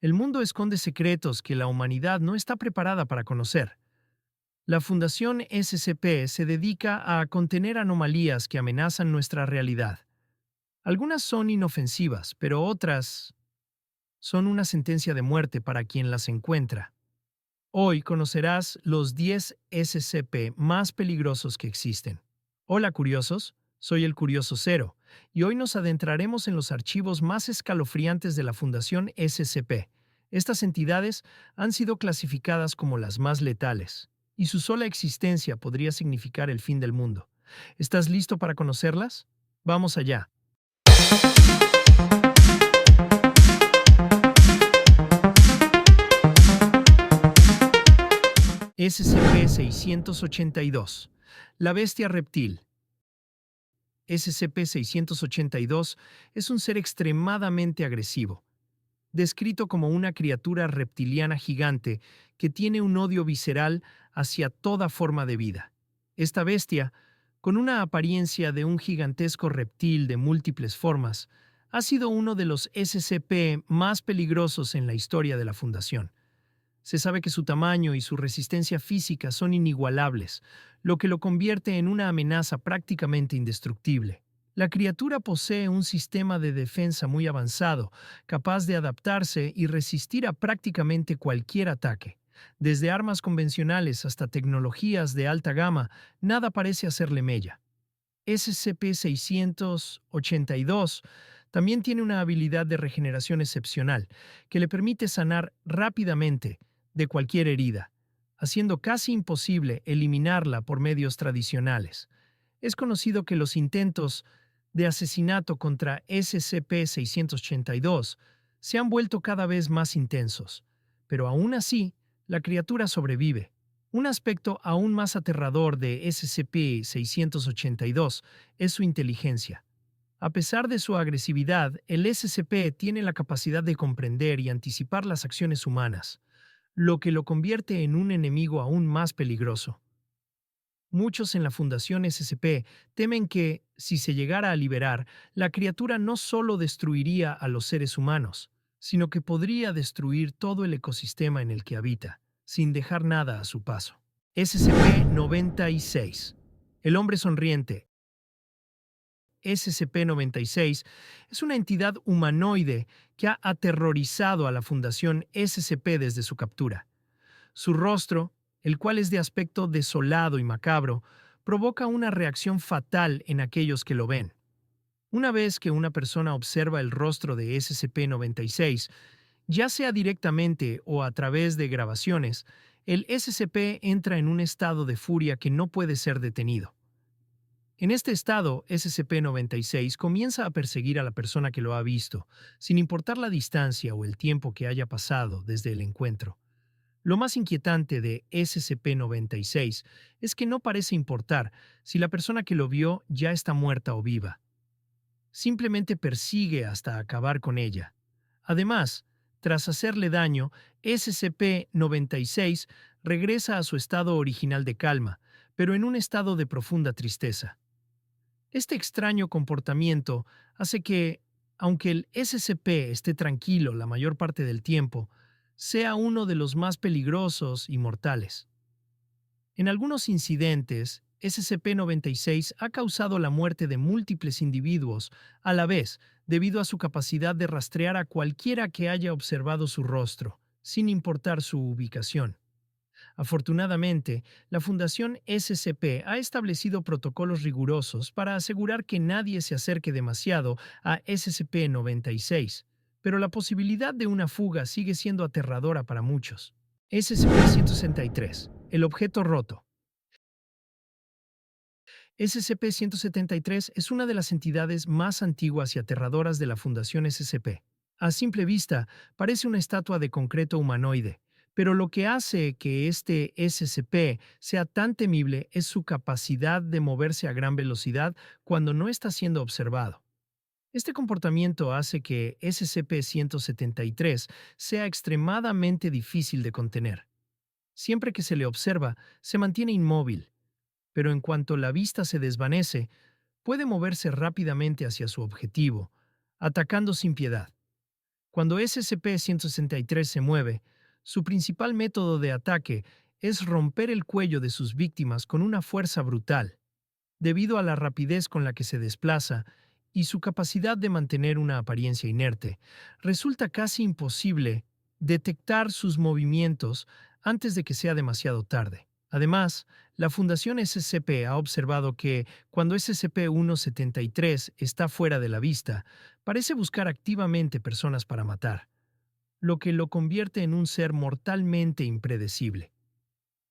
El mundo esconde secretos que la humanidad no está preparada para conocer. La Fundación SCP se dedica a contener anomalías que amenazan nuestra realidad. Algunas son inofensivas, pero otras son una sentencia de muerte para quien las encuentra. Hoy conocerás los 10 SCP más peligrosos que existen. Hola curiosos, soy el Curioso Cero, y hoy nos adentraremos en los archivos más escalofriantes de la Fundación SCP. Estas entidades han sido clasificadas como las más letales, y su sola existencia podría significar el fin del mundo. ¿Estás listo para conocerlas? Vamos allá. SCP-682. La bestia reptil. SCP-682 es un ser extremadamente agresivo, descrito como una criatura reptiliana gigante que tiene un odio visceral hacia toda forma de vida. Esta bestia, con una apariencia de un gigantesco reptil de múltiples formas, ha sido uno de los SCP más peligrosos en la historia de la Fundación. Se sabe que su tamaño y su resistencia física son inigualables, lo que lo convierte en una amenaza prácticamente indestructible. La criatura posee un sistema de defensa muy avanzado, capaz de adaptarse y resistir a prácticamente cualquier ataque. Desde armas convencionales hasta tecnologías de alta gama, nada parece hacerle mella. SCP-682 también tiene una habilidad de regeneración excepcional, que le permite sanar rápidamente de cualquier herida, haciendo casi imposible eliminarla por medios tradicionales. Es conocido que los intentos de asesinato contra SCP-682 se han vuelto cada vez más intensos, pero aún así, la criatura sobrevive. Un aspecto aún más aterrador de SCP-682 es su inteligencia. A pesar de su agresividad, el SCP tiene la capacidad de comprender y anticipar las acciones humanas, lo que lo convierte en un enemigo aún más peligroso. Muchos en la Fundación SCP temen que, si se llegara a liberar, la criatura no solo destruiría a los seres humanos, sino que podría destruir todo el ecosistema en el que habita, sin dejar nada a su paso. SCP-96. El hombre sonriente. SCP-96 es una entidad humanoide que ha aterrorizado a la Fundación SCP desde su captura. Su rostro, el cual es de aspecto desolado y macabro, provoca una reacción fatal en aquellos que lo ven. Una vez que una persona observa el rostro de SCP-96, ya sea directamente o a través de grabaciones, el SCP entra en un estado de furia que no puede ser detenido. En este estado, SCP-96 comienza a perseguir a la persona que lo ha visto, sin importar la distancia o el tiempo que haya pasado desde el encuentro. Lo más inquietante de SCP-96 es que no parece importar si la persona que lo vio ya está muerta o viva. Simplemente persigue hasta acabar con ella. Además, tras hacerle daño, SCP-96 regresa a su estado original de calma, pero en un estado de profunda tristeza. Este extraño comportamiento hace que, aunque el SCP esté tranquilo la mayor parte del tiempo, sea uno de los más peligrosos y mortales. En algunos incidentes, SCP-96 ha causado la muerte de múltiples individuos a la vez debido a su capacidad de rastrear a cualquiera que haya observado su rostro, sin importar su ubicación. Afortunadamente, la Fundación SCP ha establecido protocolos rigurosos para asegurar que nadie se acerque demasiado a SCP-96, pero la posibilidad de una fuga sigue siendo aterradora para muchos. SCP-163. El objeto roto. SCP-173 es una de las entidades más antiguas y aterradoras de la Fundación SCP. A simple vista, parece una estatua de concreto humanoide, pero lo que hace que este SCP sea tan temible es su capacidad de moverse a gran velocidad cuando no está siendo observado. Este comportamiento hace que SCP-173 sea extremadamente difícil de contener. Siempre que se le observa, se mantiene inmóvil, pero en cuanto la vista se desvanece, puede moverse rápidamente hacia su objetivo, atacando sin piedad. Cuando SCP-163 se mueve, su principal método de ataque es romper el cuello de sus víctimas con una fuerza brutal, debido a la rapidez con la que se desplaza y su capacidad de mantener una apariencia inerte. Resulta casi imposible detectar sus movimientos antes de que sea demasiado tarde. Además, la Fundación SCP ha observado que, cuando SCP-173 está fuera de la vista, parece buscar activamente personas para matar, lo que lo convierte en un ser mortalmente impredecible.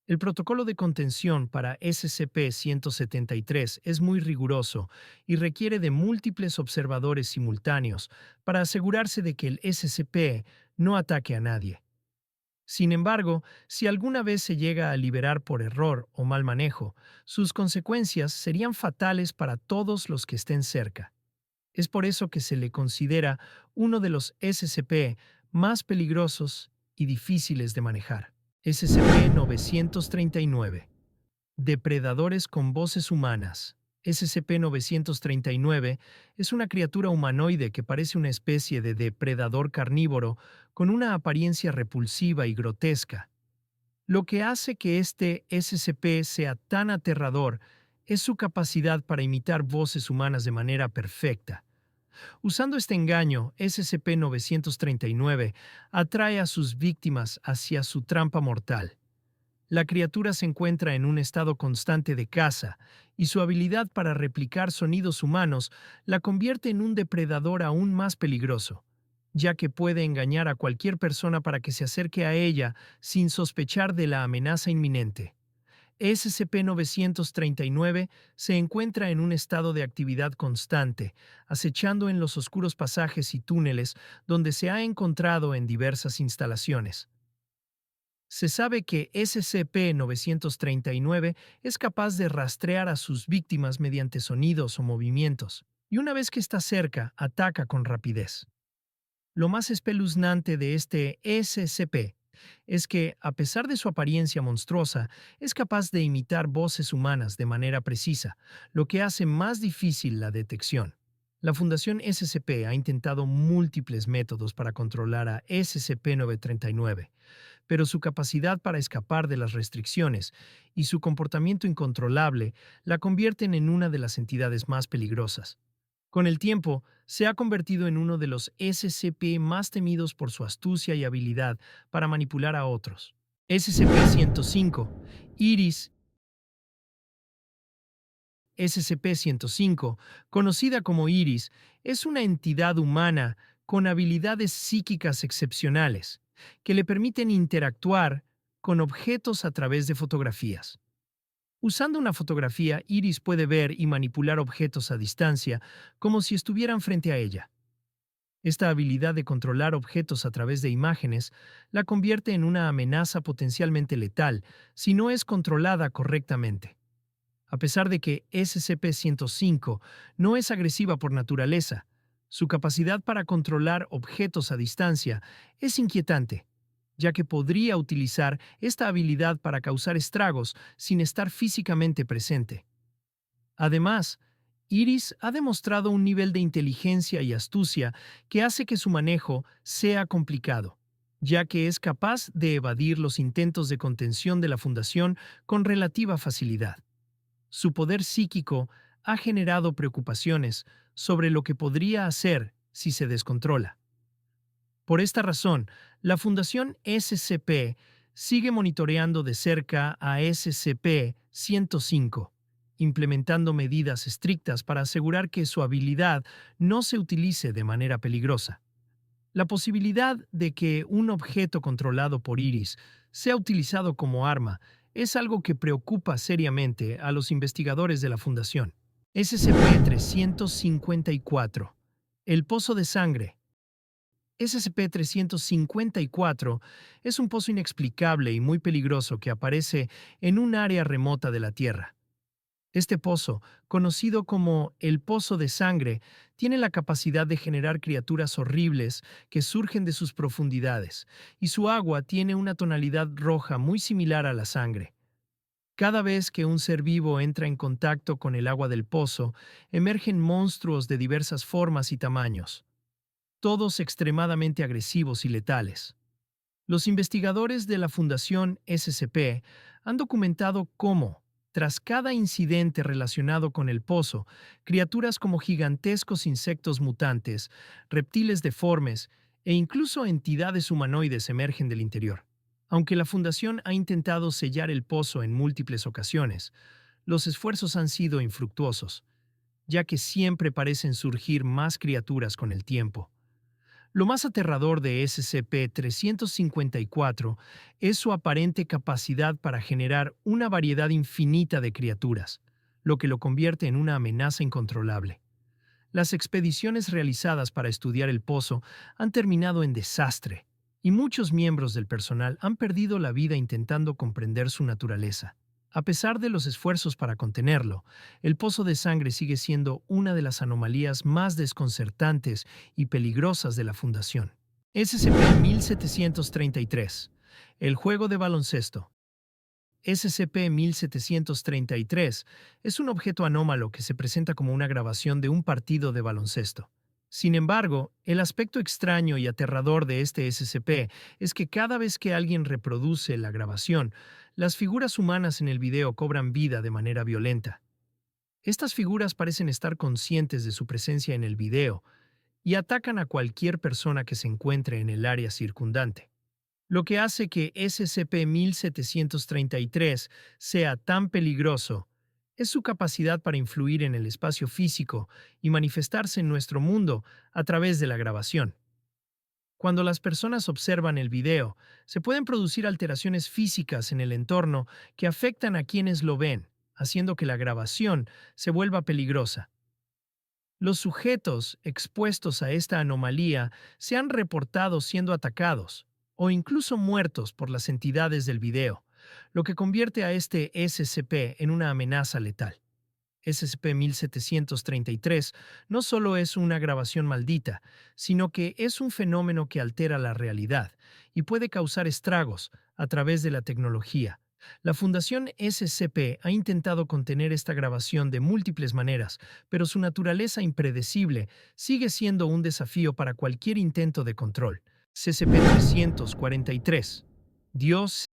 El protocolo de contención para SCP-173 es muy riguroso y requiere de múltiples observadores simultáneos para asegurarse de que el SCP no ataque a nadie. Sin embargo, si alguna vez se llega a liberar por error o mal manejo, sus consecuencias serían fatales para todos los que estén cerca. Es por eso que se le considera uno de los SCP más peligrosos y difíciles de manejar. SCP-939. Depredadores con voces humanas. SCP-939 es una criatura humanoide que parece una especie de depredador carnívoro con una apariencia repulsiva y grotesca. Lo que hace que este SCP sea tan aterrador es su capacidad para imitar voces humanas de manera perfecta. Usando este engaño, SCP-939 atrae a sus víctimas hacia su trampa mortal. La criatura se encuentra en un estado constante de caza, y su habilidad para replicar sonidos humanos la convierte en un depredador aún más peligroso, ya que puede engañar a cualquier persona para que se acerque a ella sin sospechar de la amenaza inminente. SCP-939 se encuentra en un estado de actividad constante, acechando en los oscuros pasajes y túneles donde se ha encontrado en diversas instalaciones. Se sabe que SCP-939 es capaz de rastrear a sus víctimas mediante sonidos o movimientos, y una vez que está cerca, ataca con rapidez. Lo más espeluznante de este SCP es que, a pesar de su apariencia monstruosa, es capaz de imitar voces humanas de manera precisa, lo que hace más difícil la detección. La Fundación SCP ha intentado múltiples métodos para controlar a SCP-939, pero su capacidad para escapar de las restricciones y su comportamiento incontrolable la convierten en una de las entidades más peligrosas. Con el tiempo, se ha convertido en uno de los SCP más temidos por su astucia y habilidad para manipular a otros. SCP-105, Iris. SCP-105, conocida como Iris, es una entidad humana con habilidades psíquicas excepcionales que le permiten interactuar con objetos a través de fotografías. Usando una fotografía, Iris puede ver y manipular objetos a distancia, como si estuvieran frente a ella. Esta habilidad de controlar objetos a través de imágenes la convierte en una amenaza potencialmente letal si no es controlada correctamente. A pesar de que SCP-105 no es agresiva por naturaleza, su capacidad para controlar objetos a distancia es inquietante, ya que podría utilizar esta habilidad para causar estragos sin estar físicamente presente. Además, Iris ha demostrado un nivel de inteligencia y astucia que hace que su manejo sea complicado, ya que es capaz de evadir los intentos de contención de la Fundación con relativa facilidad. Su poder psíquico ha generado preocupaciones sobre lo que podría hacer si se descontrola. Por esta razón, la Fundación SCP sigue monitoreando de cerca a SCP-105, implementando medidas estrictas para asegurar que su habilidad no se utilice de manera peligrosa. La posibilidad de que un objeto controlado por Iris sea utilizado como arma es algo que preocupa seriamente a los investigadores de la Fundación. SCP-354. El Pozo de Sangre. SCP-354 es un pozo inexplicable y muy peligroso que aparece en un área remota de la Tierra. Este pozo, conocido como el Pozo de Sangre, tiene la capacidad de generar criaturas horribles que surgen de sus profundidades, y su agua tiene una tonalidad roja muy similar a la sangre. Cada vez que un ser vivo entra en contacto con el agua del pozo, emergen monstruos de diversas formas y tamaños. todos extremadamente agresivos y letales. Los investigadores de la Fundación SCP han documentado cómo, tras cada incidente relacionado con el pozo, criaturas como gigantescos insectos mutantes, reptiles deformes e incluso entidades humanoides emergen del interior. Aunque la Fundación ha intentado sellar el pozo en múltiples ocasiones, los esfuerzos han sido infructuosos, ya que siempre parecen surgir más criaturas con el tiempo. Lo más aterrador de SCP-354 es su aparente capacidad para generar una variedad infinita de criaturas, lo que lo convierte en una amenaza incontrolable. Las expediciones realizadas para estudiar el pozo han terminado en desastre, y muchos miembros del personal han perdido la vida intentando comprender su naturaleza. A pesar de los esfuerzos para contenerlo, el pozo de sangre sigue siendo una de las anomalías más desconcertantes y peligrosas de la Fundación. SCP-1733. El juego de baloncesto. SCP-1733 es un objeto anómalo que se presenta como una grabación de un partido de baloncesto. Sin embargo, el aspecto extraño y aterrador de este SCP es que cada vez que alguien reproduce la grabación, las figuras humanas en el video cobran vida de manera violenta. Estas figuras parecen estar conscientes de su presencia en el video y atacan a cualquier persona que se encuentre en el área circundante. Lo que hace que SCP-1733 sea tan peligroso es su capacidad para influir en el espacio físico y manifestarse en nuestro mundo a través de la grabación. Cuando las personas observan el video, se pueden producir alteraciones físicas en el entorno que afectan a quienes lo ven, haciendo que la grabación se vuelva peligrosa. Los sujetos expuestos a esta anomalía se han reportado siendo atacados o incluso muertos por las entidades del video, lo que convierte a este SCP en una amenaza letal. SCP-1733 no solo es una grabación maldita, sino que es un fenómeno que altera la realidad y puede causar estragos a través de la tecnología. La Fundación SCP ha intentado contener esta grabación de múltiples maneras, pero su naturaleza impredecible sigue siendo un desafío para cualquier intento de control. SCP-343. Dios.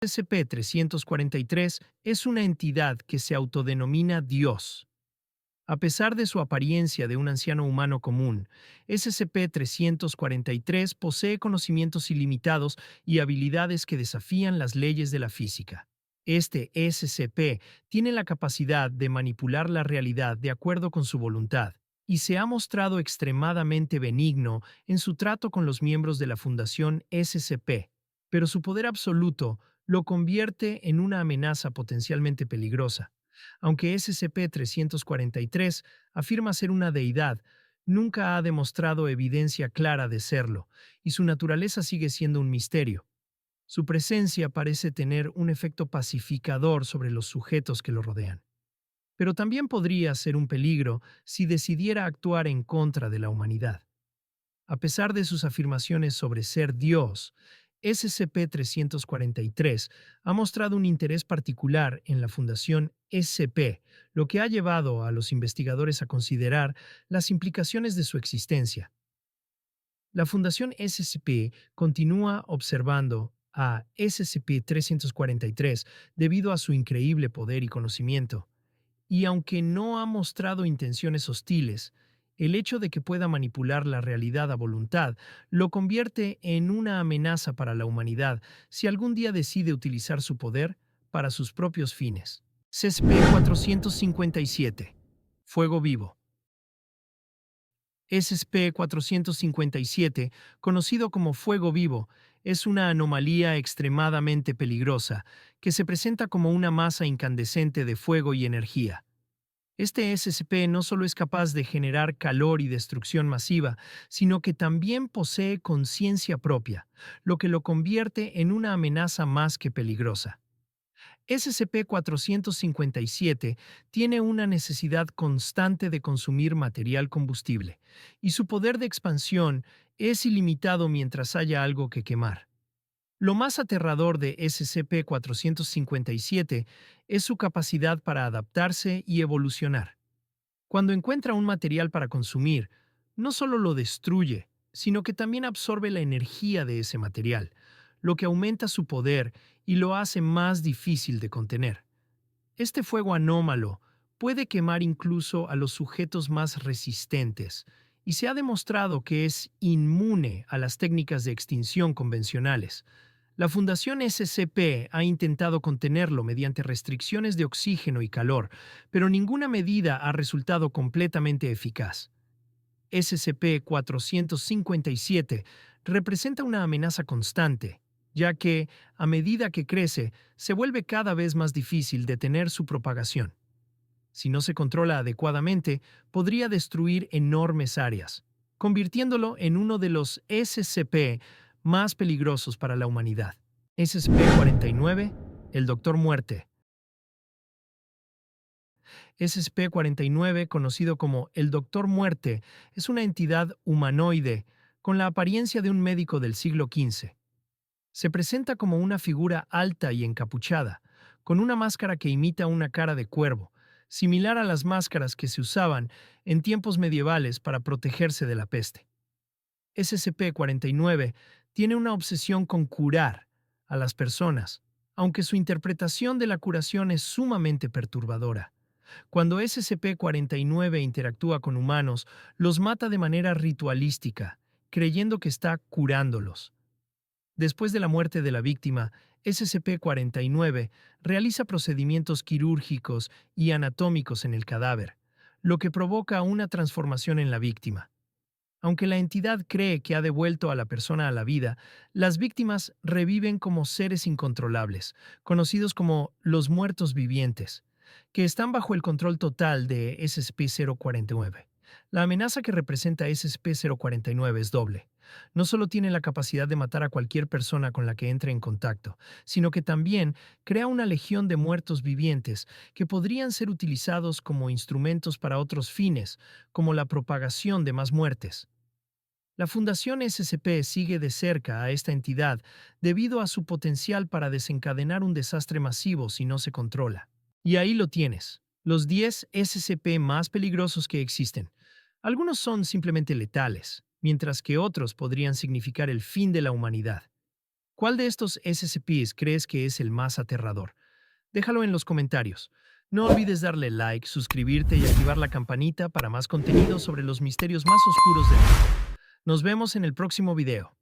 SCP-343 es una entidad que se autodenomina Dios. A pesar de su apariencia de un anciano humano común, SCP-343 posee conocimientos ilimitados y habilidades que desafían las leyes de la física. Este SCP tiene la capacidad de manipular la realidad de acuerdo con su voluntad, y se ha mostrado extremadamente benigno en su trato con los miembros de la Fundación SCP, pero su poder absoluto lo convierte en una amenaza potencialmente peligrosa. Aunque SCP-343 afirma ser una deidad, nunca ha demostrado evidencia clara de serlo, y su naturaleza sigue siendo un misterio. Su presencia parece tener un efecto pacificador sobre los sujetos que lo rodean, pero también podría ser un peligro si decidiera actuar en contra de la humanidad. A pesar de sus afirmaciones sobre ser Dios, SCP-343 ha mostrado un interés particular en la Fundación SCP, lo que ha llevado a los investigadores a considerar las implicaciones de su existencia. La Fundación SCP continúa observando a SCP-343 debido a su increíble poder y conocimiento, y aunque no ha mostrado intenciones hostiles, el hecho de que pueda manipular la realidad a voluntad lo convierte en una amenaza para la humanidad si algún día decide utilizar su poder para sus propios fines. SCP-457. Fuego vivo. SCP-457, conocido como fuego vivo, es una anomalía extremadamente peligrosa que se presenta como una masa incandescente de fuego y energía. Este SCP no solo es capaz de generar calor y destrucción masiva, sino que también posee conciencia propia, lo que lo convierte en una amenaza más que peligrosa. SCP-457 tiene una necesidad constante de consumir material combustible, y su poder de expansión es ilimitado mientras haya algo que quemar. Lo más aterrador de SCP-457 es su capacidad para adaptarse y evolucionar. Cuando encuentra un material para consumir, no solo lo destruye, sino que también absorbe la energía de ese material, lo que aumenta su poder y lo hace más difícil de contener. Este fuego anómalo puede quemar incluso a los sujetos más resistentes, y se ha demostrado que es inmune a las técnicas de extinción convencionales. La Fundación SCP ha intentado contenerlo mediante restricciones de oxígeno y calor, pero ninguna medida ha resultado completamente eficaz. SCP-457 representa una amenaza constante, ya que, a medida que crece, se vuelve cada vez más difícil detener su propagación. Si no se controla adecuadamente, podría destruir enormes áreas, convirtiéndolo en uno de los SCP más peligrosos para la humanidad. SCP-49, el Doctor Muerte. SCP-49, conocido como el Doctor Muerte, es una entidad humanoide con la apariencia de un médico del siglo XV. Se presenta como una figura alta y encapuchada, con una máscara que imita una cara de cuervo, similar a las máscaras que se usaban en tiempos medievales para protegerse de la peste. SCP-49 tiene una obsesión con curar a las personas, aunque su interpretación de la curación es sumamente perturbadora. Cuando SCP-49 interactúa con humanos, los mata de manera ritualística, creyendo que está curándolos. Después de la muerte de la víctima, SCP-49 realiza procedimientos quirúrgicos y anatómicos en el cadáver, lo que provoca una transformación en la víctima. Aunque la entidad cree que ha devuelto a la persona a la vida, las víctimas reviven como seres incontrolables, conocidos como los muertos vivientes, que están bajo el control total de SCP-049. La amenaza que representa SCP-049 es doble. No solo tiene la capacidad de matar a cualquier persona con la que entre en contacto, sino que también crea una legión de muertos vivientes que podrían ser utilizados como instrumentos para otros fines, como la propagación de más muertes. La Fundación SCP sigue de cerca a esta entidad debido a su potencial para desencadenar un desastre masivo si no se controla. Y ahí lo tienes, los 10 SCP más peligrosos que existen. Algunos son simplemente letales, mientras que otros podrían significar el fin de la humanidad. ¿Cuál de estos SCPs crees que es el más aterrador? Déjalo en los comentarios. No olvides darle like, suscribirte y activar la campanita para más contenido sobre los misterios más oscuros del mundo. Nos vemos en el próximo video.